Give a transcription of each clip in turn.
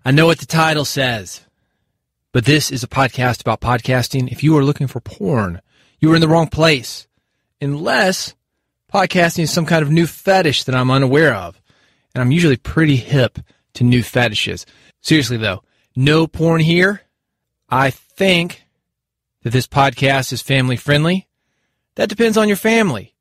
I know what the title says, but this is a podcast about podcasting. If you are looking for porn, you are in the wrong place. Unless podcasting is some kind of new fetish that I'm unaware of. And I'm usually pretty hip to new fetishes. Seriously, though, no porn here. I think that this podcast is family friendly. That depends on your family.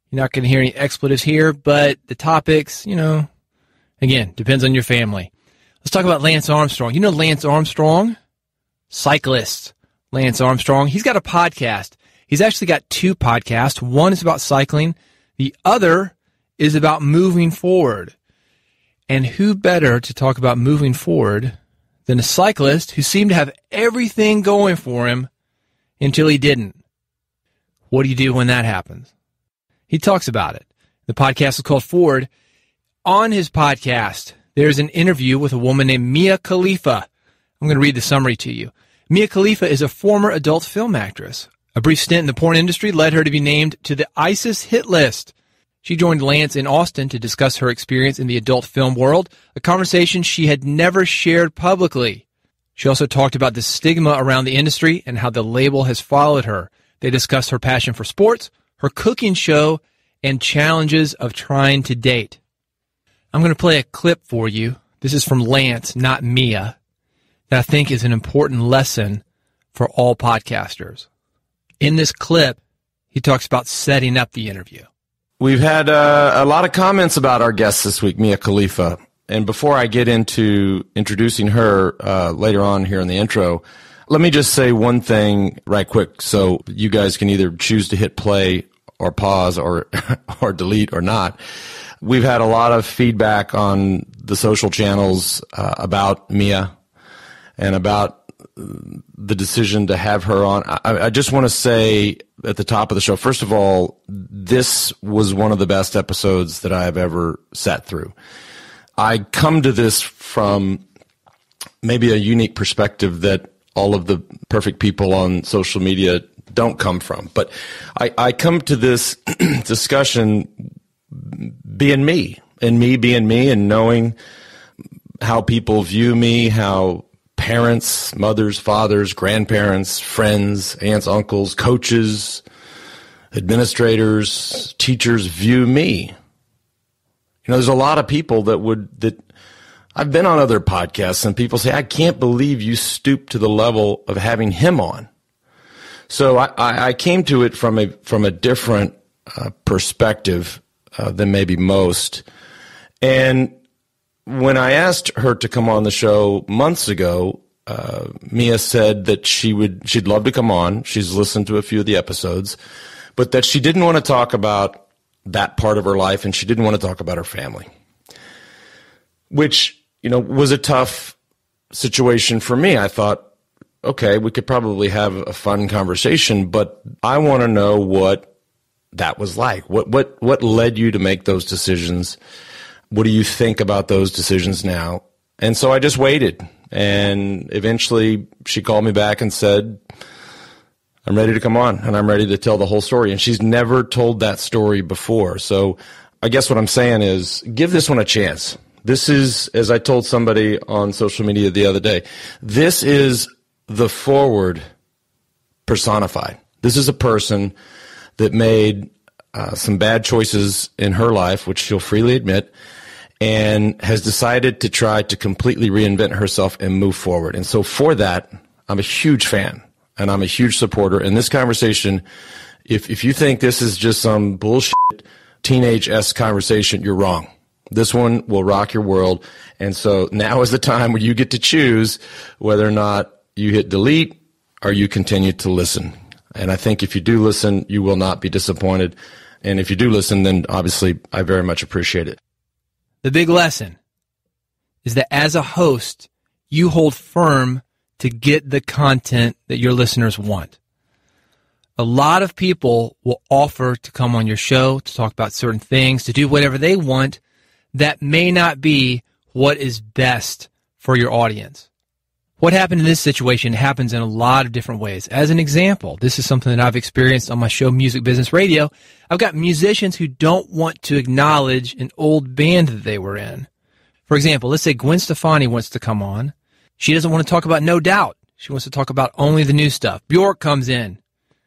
You're not going to hear any expletives here, but the topics, again, depends on your family. Let's talk about Lance Armstrong. You know Lance Armstrong? Cyclist Lance Armstrong. He's got a podcast. He's actually got two podcasts. One is about cycling. The other is about moving forward. And who better to talk about moving forward than a cyclist who seemed to have everything going for him until he didn't? What do you do when that happens? He talks about it. The podcast is called Forward. On his podcast, there's an interview with a woman named Mia Khalifa. I'm going to read the summary to you. Mia Khalifa is a former adult film actress. A brief stint in the porn industry led her to be named to the ISIS hit list. She joined Lance in Austin to discuss her experience in the adult film world, a conversation she had never shared publicly. She also talked about the stigma around the industry and how the label has followed her. They discussed her passion for sports, her cooking show, and challenges of trying to date. I'm going to play a clip for you. This is from Lance, not Mia, that I think is an important lesson for all podcasters. In this clip, he talks about setting up the interview. We've had a lot of comments about our guest this week, Mia Khalifa. And before I get into introducing her later on here in the intro, let me just say one thing right quick so you guys can either choose to hit play or pause or or delete or not. We've had a lot of feedback on the social channels about Mia and about the decision to have her on. I just want to say at the top of the show, first of all, this was one of the best episodes that I have ever sat through. I come to this from maybe a unique perspective that all of the perfect people on social media don't come from. But I come to this discussion being me, and me being me, and knowing how people view me, how parents, mothers, fathers, grandparents, friends, aunts, uncles, coaches, administrators, teachers view me. There's a lot of people that I've been on other podcasts and people say, I can't believe you stooped to the level of having him on. So I came to it from a different perspective than maybe most. And when I asked her to come on the show months ago, Mia said that she'd love to come on. She's listened to a few of the episodes, but that she didn't want to talk about that part of her life, and she didn't want to talk about her family, which, was a tough situation for me. I thought, okay, we could probably have a fun conversation, but I want to know what that was like. What led you to make those decisions? What do you think about those decisions now? And so I just waited, and eventually she called me back and said, I'm ready to come on, and I'm ready to tell the whole story. And she's never told that story before. So I guess what I'm saying is give this one a chance. This is, as I told somebody on social media the other day, this is the Forward personified. This is a person that made some bad choices in her life, which she'll freely admit, and has decided to try to completely reinvent herself and move forward. And so for that, I'm a huge fan. And I'm a huge supporter. In this conversation, if you think this is just some bullshit teenage-esque conversation, you're wrong. This one will rock your world. And so now is the time where you get to choose whether or not you hit delete or you continue to listen. And I think if you do listen, you will not be disappointed. And if you do listen, then obviously I very much appreciate it. The big lesson is that as a host, you hold firm to get the content that your listeners want. A lot of people will offer to come on your show, to talk about certain things, to do whatever they want. That may not be what is best for your audience. What happened in this situation happens in a lot of different ways. As an example, this is something that I've experienced on my show, Music Business Radio. I've got musicians who don't want to acknowledge an old band that they were in. For example, let's say Gwen Stefani wants to come on. She doesn't want to talk about No Doubt. She wants to talk about only the new stuff. Bjork comes in.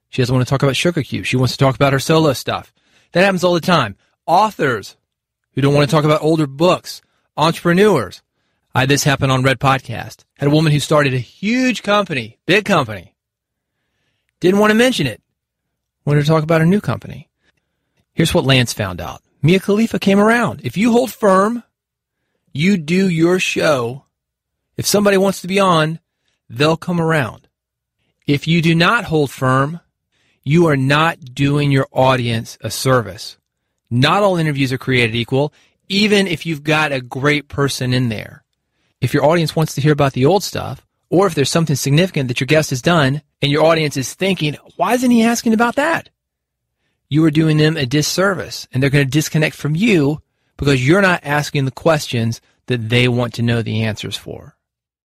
She doesn't want to talk about Sugar Cube. She wants to talk about her solo stuff. That happens all the time. Authors who don't want to talk about older books. Entrepreneurs. I had this happen on Red Podcast. Had a woman who started a huge company, big company. Didn't want to mention it. Wanted to talk about her new company. Here's what Lance found out. Mia Khalifa came around. If you hold firm, you do your show. If somebody wants to be on, they'll come around. If you do not hold firm, you are not doing your audience a service. Not all interviews are created equal, even if you've got a great person in there. If your audience wants to hear about the old stuff, or if there's something significant that your guest has done, and your audience is thinking, why isn't he asking about that? You are doing them a disservice, and they're going to disconnect from you because you're not asking the questions that they want to know the answers for.